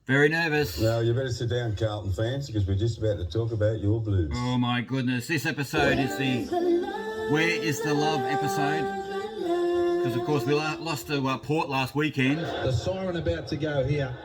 Very nervous. Well, you better sit down, Carlton fans, because we're just about to talk about your Blues. Oh my goodness, this episode is the Where is the Love episode. Because of course we lost to Port last weekend. The siren about to go here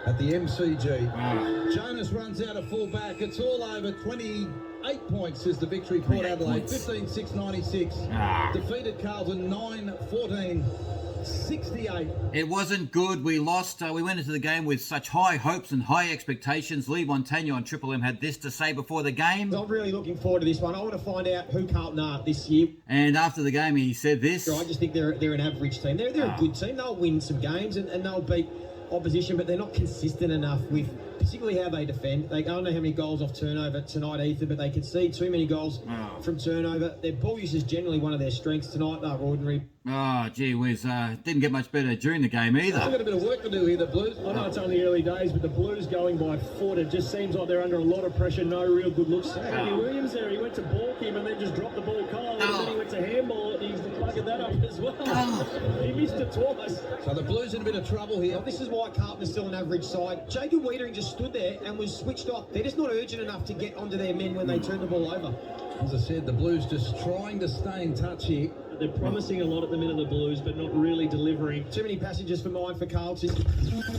at the MCG. Jonas runs out of full back. It's all over. 28 points is the victory. Port Adelaide 15-6-96. Defeated Carlton 9-14-68. It wasn't good. We lost. We went into the game with such high hopes and high expectations. Lee Montagno on Triple M had this to say before the game. I'm really looking forward to this one. I want to find out who Carlton are this year. And after the game, he said this. I just think they're an average team. They're a good team. They'll win some games and they'll beat opposition, but they're not consistent enough with particularly how they defend. I don't know how many goals off turnover tonight, Ethan, but they concede too many goals from turnover. Their ball use is generally one of their strengths tonight. They're ordinary. Oh, gee whiz. Didn't get much better during the game either. They've got a bit of work to do here, the Blues. I know it's only early days, but the Blues going by foot, it just seems like they're under a lot of pressure, no real good looks. Andy Williams there, he went to balk him and then just dropped the ball cold, and then he went to handball and he's buggered that up as well. He missed it twice. So the Blues in a bit of trouble here. This is why Carlton is still an average side. Jacob Wiedering just stood there and was switched off. They're just not urgent enough to get onto their men when they turn the ball over. As I said, the Blues just trying to stay in touch here. They're promising a lot at the minute, the Blues, but not really delivering. Too many passages for mine for Carlton.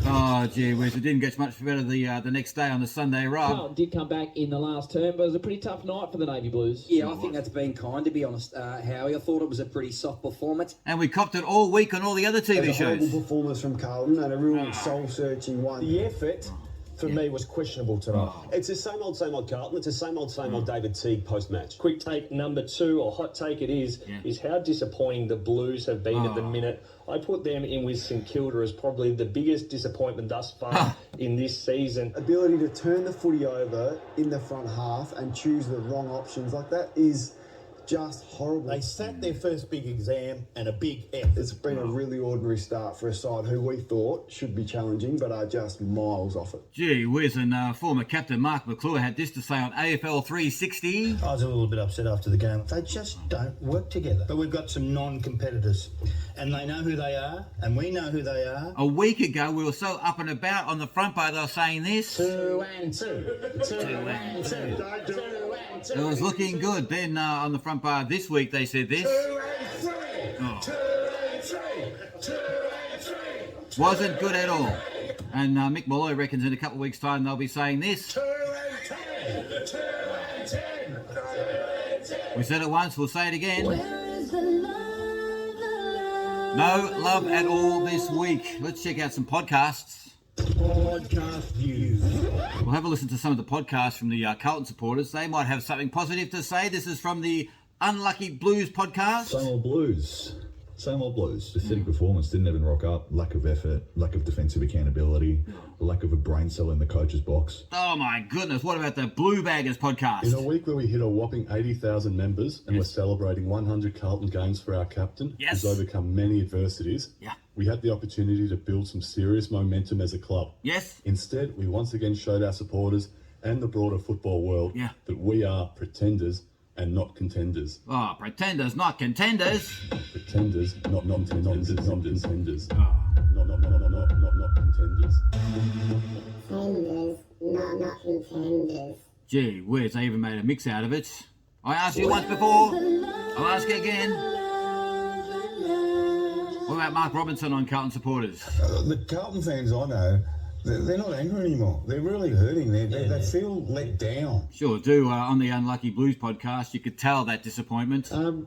Oh, gee whiz. It didn't get much better the next day on the Sunday rub. Carlton did come back in the last term, but it was a pretty tough night for the Navy Blues. Yeah, I think that's been kind, to be honest, Howie. I thought it was a pretty soft performance. And we copped it all week on all the other TV A shows. horrible performance from Carlton and a real soul-searching one. The effort, for me, was questionable tonight. It's the same old Carlton. It's the same old David Teague post-match. Quick take number 2, or hot take it is how disappointing the Blues have been at the minute. I put them in with St Kilda as probably the biggest disappointment thus far in this season. Ability to turn the footy over in the front half and choose the wrong options like that is just horrible. They sat their first big exam and a big F. It's been a really ordinary start for a side who we thought should be challenging but are just miles off it. Gee whiz, and former captain Mark McClure had this to say on AFL 360. I was a little bit upset after the game. They just don't work together. But we've got some non-competitors, and they know who they are, and we know who they are. A week ago, we were so up and about on the front bar, they were saying this. 2 and 2. 2 and 2. 2 and 2. It was looking good. Then on the front bar this week, they said this. 2 and 3. 2 and 3. 2 and 3. Wasn't good at all. And Mick Molloy reckons in a couple of weeks' time they'll be saying this. 2 and 10. 2 and 10. We said it once, we'll say it again. No love at all this week. Let's check out some podcasts. Podcast views. We'll have a listen to some of the podcasts from the Carlton supporters. They might have something positive to say. This is from the Unlucky Blues podcast. Same old Blues. Same old Blues. Pathetic performance, didn't even rock up. Lack of effort, lack of defensive accountability, lack of a brain cell in the coach's box. Oh my goodness, what about the Blue Baggers podcast? In a week where we hit a whopping 80,000 members and we're celebrating 100 Carlton games for our captain, who's overcome many adversities, we had the opportunity to build some serious momentum as a club. Yes. Instead, we once again showed our supporters and the broader football world that we are pretenders and not contenders. Oh, pretenders, not contenders. Pretenders, not contenders. Not contenders. Contenders, not contenders. Gee whiz, they even made a mix out of it. I asked you once before, I'll ask you again. What about Mark Robinson on Carlton supporters? The Carlton fans I know, they're not angry anymore. They're really hurting. They feel let down. Sure do. On the Unlucky Blues podcast, you could tell that disappointment. I don't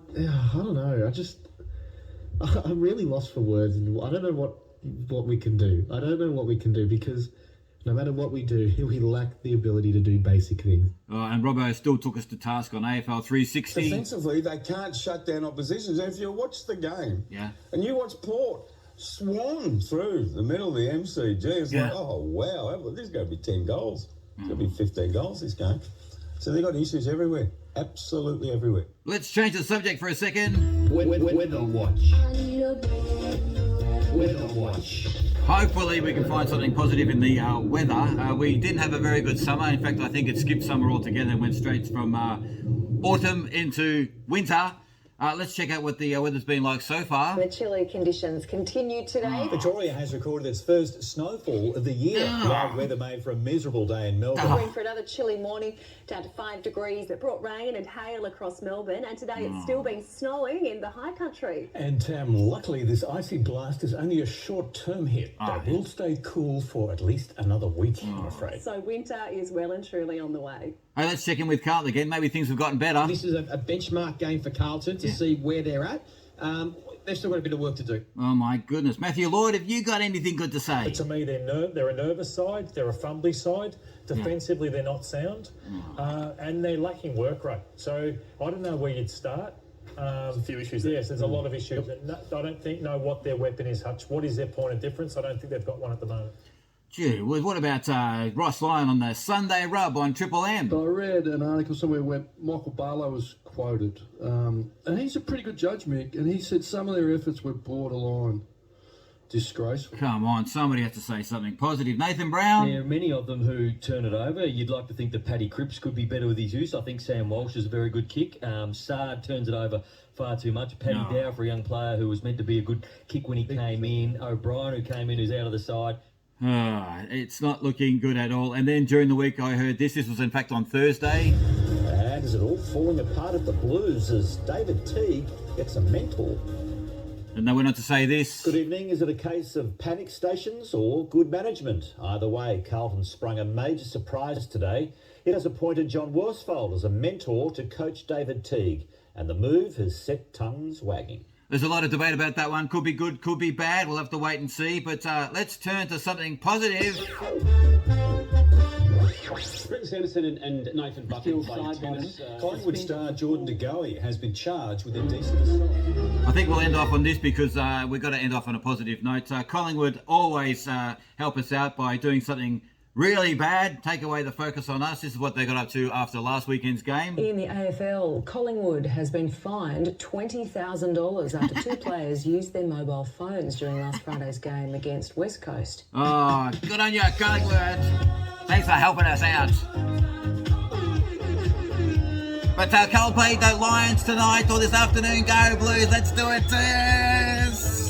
know. I'm really lost for words, and I don't know what we can do. I don't know what we can do because no matter what we do, we lack the ability to do basic things. And Robbo still took us to task on AFL 360. Defensively, they can't shut down oppositions. And if you watch the game, and you watch Port swan through the middle of the MCG, it's like, oh wow, this is going to be 10 goals. It's going to be 15 goals this game. So they've got issues everywhere, absolutely everywhere. Let's change the subject for a second. Weather watch. Weather watch. Hopefully we can find something positive in the weather. We didn't have a very good summer. In fact, I think it skipped summer altogether and went straight from autumn into winter. Let's check out what the weather's been like so far. The chilly conditions continue today. Victoria has recorded its first snowfall of the year. Wild weather made for a miserable day in Melbourne. We're in for another chilly morning, down to 5 degrees. That brought rain and hail across Melbourne, and today it's still been snowing in the high country. And luckily this icy blast is only a short-term hit. They will stay cool for at least another week, I'm afraid. So winter is well and truly on the way. Hey, let's check in with Carlton again. Maybe things have gotten better. This is a benchmark game for Carlton to see where they're at. They've still got a bit of work to do. Oh, my goodness. Matthew Lloyd, have you got anything good to say? To me, they're a nervous side. They're a fumbly side. Defensively, they're not sound. And they're lacking work rate. So I don't know where you'd start. There's a few issues. Yes, there's a lot of issues. I don't know what their weapon is, Hutch. What is their point of difference? I don't think they've got one at the moment. Gee, well, what about Ross Lyon on the Sunday Rub on Triple M? I read an article somewhere where Michael Barlow was quoted, and he's a pretty good judge, Mick, and he said some of their efforts were borderline disgraceful. Come on, somebody has to say something positive. Nathan Brown? There are many of them who turn it over. You'd like to think that Paddy Cripps could be better with his use. I think Sam Walsh is a very good kick. Saad turns it over far too much. Paddy Dow, for a young player who was meant to be a good kick when he came in. O'Brien, who came in, who's out of the side. It's not looking good at all. And then during the week I heard this was in fact on Thursday. And is it all falling apart at the Blues as David Teague gets a mentor? And they went on to say this. Good evening. Is it a case of panic stations or good management? Either way, Carlton sprung a major surprise today. It has appointed John Worsfold as a mentor to coach David Teague, and the move has set tongues wagging. There's a lot of debate about that one. Could be good, could be bad. We'll have to wait and see. But let's turn to something positive. Brenton Sanderson and Nathan Bucket played tennis. Collingwood star Jordan De Goey has been charged with indecent assault. I think we'll end off on this because we've got to end off on a positive note. Collingwood always help us out by doing something really bad, take away the focus on us. This is what they got up to after last weekend's game. In the AFL, Collingwood has been fined $20,000 after two players used their mobile phones during last Friday's game against West Coast. Oh, good on you, Collingwood. Thanks for helping us out. But Carl played the Lions tonight or this afternoon. Go Blues, let's do it. Cheers.